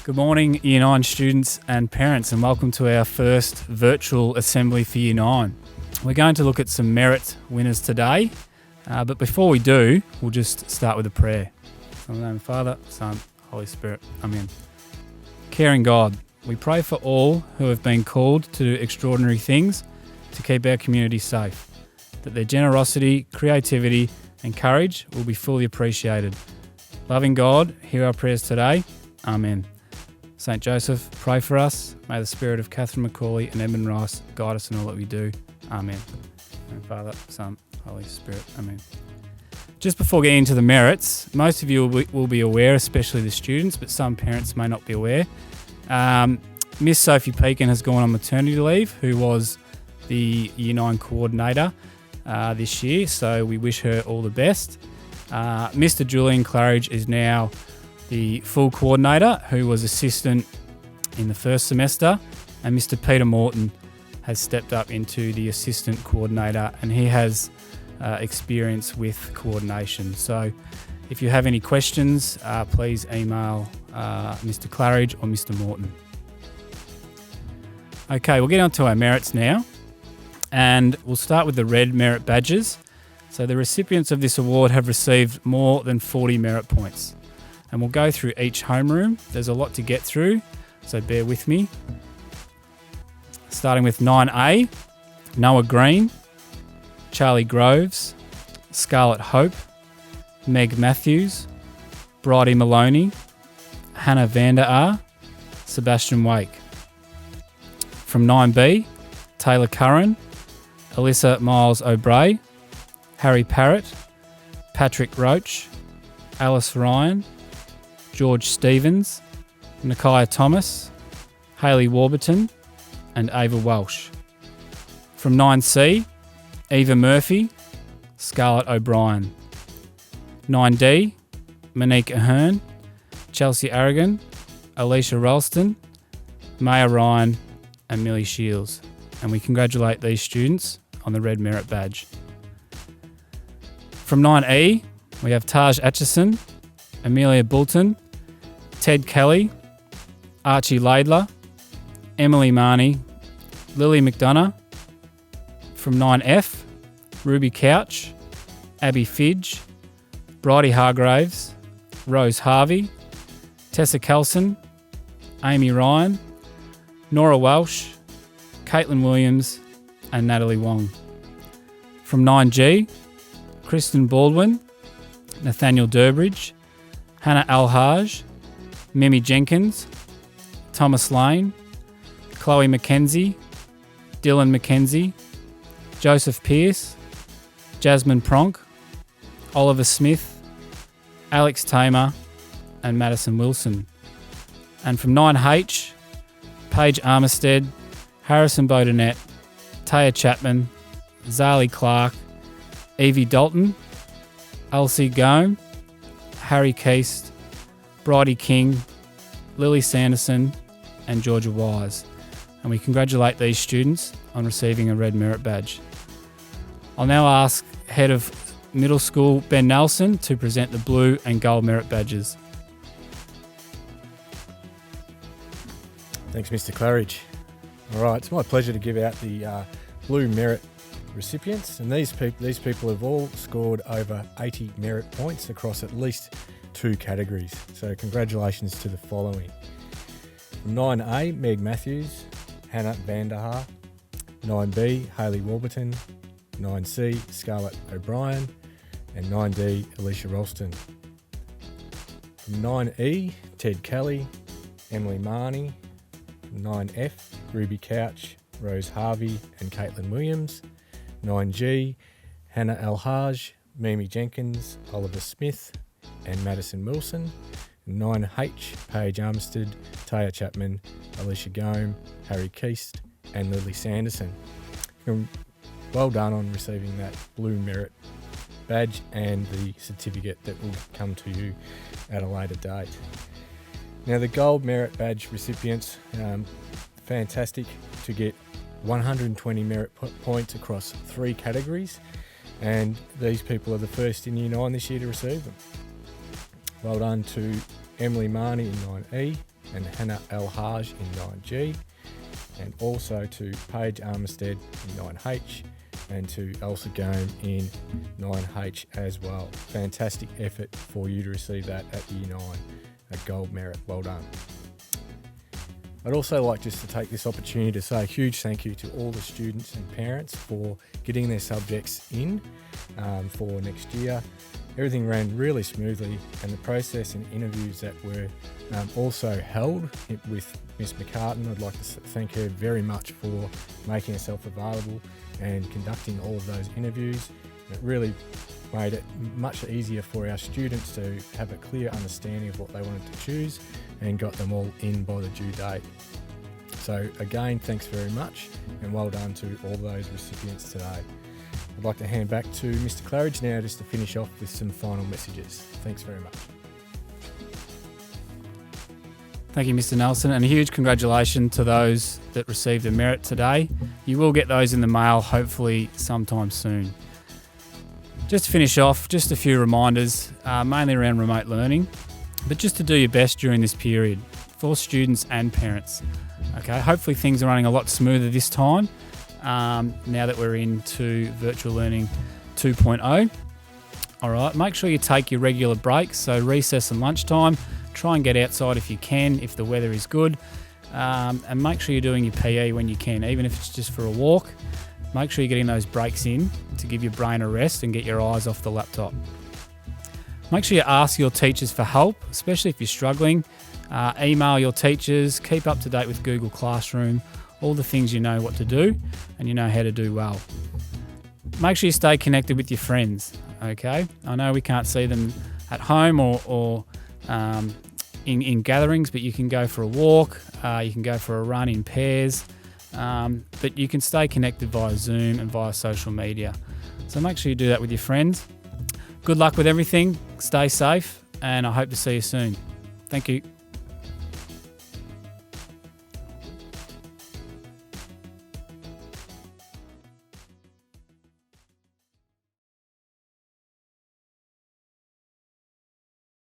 Good morning, Year 9 students and parents, and welcome to our first virtual assembly for Year 9. We're going to look at some merit winners today, but before we do, we'll just start with a prayer. In the name of the Father, Son, Holy Spirit. Amen. Caring God, we pray for all who have been called to do extraordinary things to keep our community safe, that their generosity, creativity and courage will be fully appreciated. Loving God, hear our prayers today. Amen. St. Joseph, pray for us. May the spirit of Catherine Macaulay and Edmund Rice guide us in all that we do. Amen. And Father, Son, Holy Spirit. Amen. Just before getting into the merits, most of you will be aware, especially the students, but some parents may not be aware. Miss Sophie Pekin has gone on maternity leave, who was the Year 9 coordinator this year, so we wish her all the best. Mr. Julian Claridge is now the full coordinator, who was assistant in the first semester, and Mr. Peter Morton has stepped up into the assistant coordinator, and he has experience with coordination. So if you have any questions, please email Mr. Claridge or Mr. Morton. Okay, we'll get on to our merits now, and we'll start with the red merit badges. So the recipients of this award have received more than 40 merit points. And we'll go through each homeroom. There's a lot to get through, so bear with me. Starting with 9A, Noah Green, Charlie Groves, Scarlett Hope, Meg Matthews, Bridie Maloney, Hannah Vander Aar, Sebastian Wake. From 9B, Taylor Curran, Alyssa Miles O'Bray, Harry Parrott, Patrick Roach, Alice Ryan, George Stevens, Nakia Thomas, Hayley Warburton and Ava Welsh. From 9C, Eva Murphy, Scarlett O'Brien. 9D, Monique Ahern, Chelsea Aragon, Alicia Ralston, Maya Ryan and Millie Shields. And we congratulate these students on the Red Merit Badge. From 9E, we have Taj Atchison, Amelia Bulton, Ted Kelly, Archie Laidler, Emily Marnie, Lily McDonough. From 9F, Ruby Couch, Abby Fidge, Bridie Hargraves, Rose Harvey, Tessa Kelson, Amy Ryan, Nora Welsh, Caitlin Williams and Natalie Wong. From 9G, Kristen Baldwin, Nathaniel Durbridge, Hannah Alhaj, Mimi Jenkins, Thomas Lane, Chloe McKenzie, Dylan McKenzie, Joseph Pearce, Jasmine Pronk, Oliver Smith, Alex Tamer and Madison Wilson. And from 9H, Paige Armistead, Harrison Bodenet, Taya Chapman, Zali Clark, Evie Dalton, Elsie Gome, Harry Keast, Bridie King, Lily Sanderson and Georgia Wise. And we congratulate these students on receiving a Red Merit Badge. I'll now ask Head of Middle School Ben Nelson to present the Blue and Gold Merit Badges. Thanks, Mr. Claridge. All right, it's my pleasure to give out the Blue Merit recipients, and these people have all scored over 80 merit points across at least 2 categories. So congratulations to the following. 9A, Meg Matthews, Hannah Vander Aar. 9B, Hayley Warburton. 9C, Scarlett O'Brien. And 9D, Alicia Ralston. From 9E, Ted Kelly, Emily Marnie. 9F, Ruby Couch, Rose Harvey and Caitlin Williams. 9G, Hannah Alhaj, Mimi Jenkins, Oliver Smith and Madison Wilson. 9H, Paige Armistead, Taya Chapman, Alicia Gome, Harry Keast and Lily Sanderson. Well done on receiving that Blue Merit Badge and the certificate that will come to you at a later date. Now the Gold Merit Badge recipients, fantastic to get 120 merit points across 3 categories, and these people are the first in Year 9 this year to receive them. Well done to Emily Marnie in 9E and Hannah El Haj in 9G, and also to Paige Armistead in 9H and to Elsa Gome in 9H as well. Fantastic effort for you to receive that at Year 9, a gold merit. Well done. I'd also like just to take this opportunity to say a huge thank you to all the students and parents for getting their subjects in for next year. Everything ran really smoothly, and the process and interviews that were also held with Miss McCartan, I'd like to thank her very much for making herself available and conducting all of those interviews. It really made it much easier for our students to have a clear understanding of what they wanted to choose and got them all in by the due date. So again, thanks very much and well done to all those recipients today. I'd like to hand back to Mr. Claridge now just to finish off with some final messages. Thanks very much. Thank you, Mr. Nelson, and a huge congratulations to those that received a merit today. You will get those in the mail hopefully sometime soon. Just to finish off, just a few reminders, mainly around remote learning, but just to do your best during this period for students and parents. Okay, hopefully things are running a lot smoother this time now that we're into virtual learning 2.0. All right, make sure you take your regular breaks, so recess and lunchtime. Try and get outside if you can, if the weather is good, and make sure you're doing your PE when you can, even if it's just for a walk. Make sure you're getting those breaks in to give your brain a rest and get your eyes off the laptop. Make sure you ask your teachers for help, especially if you're struggling. Email your teachers, keep up to date with Google Classroom, all the things you know what to do and you know how to do well. Make sure you stay connected with your friends, okay? I know we can't see them at home or in gatherings, but you can go for a walk, you can go for a run in pairs, but you can stay connected via Zoom and via social media. So make sure you do that with your friends. Good luck with everything, stay safe, and I hope to see you soon. Thank you.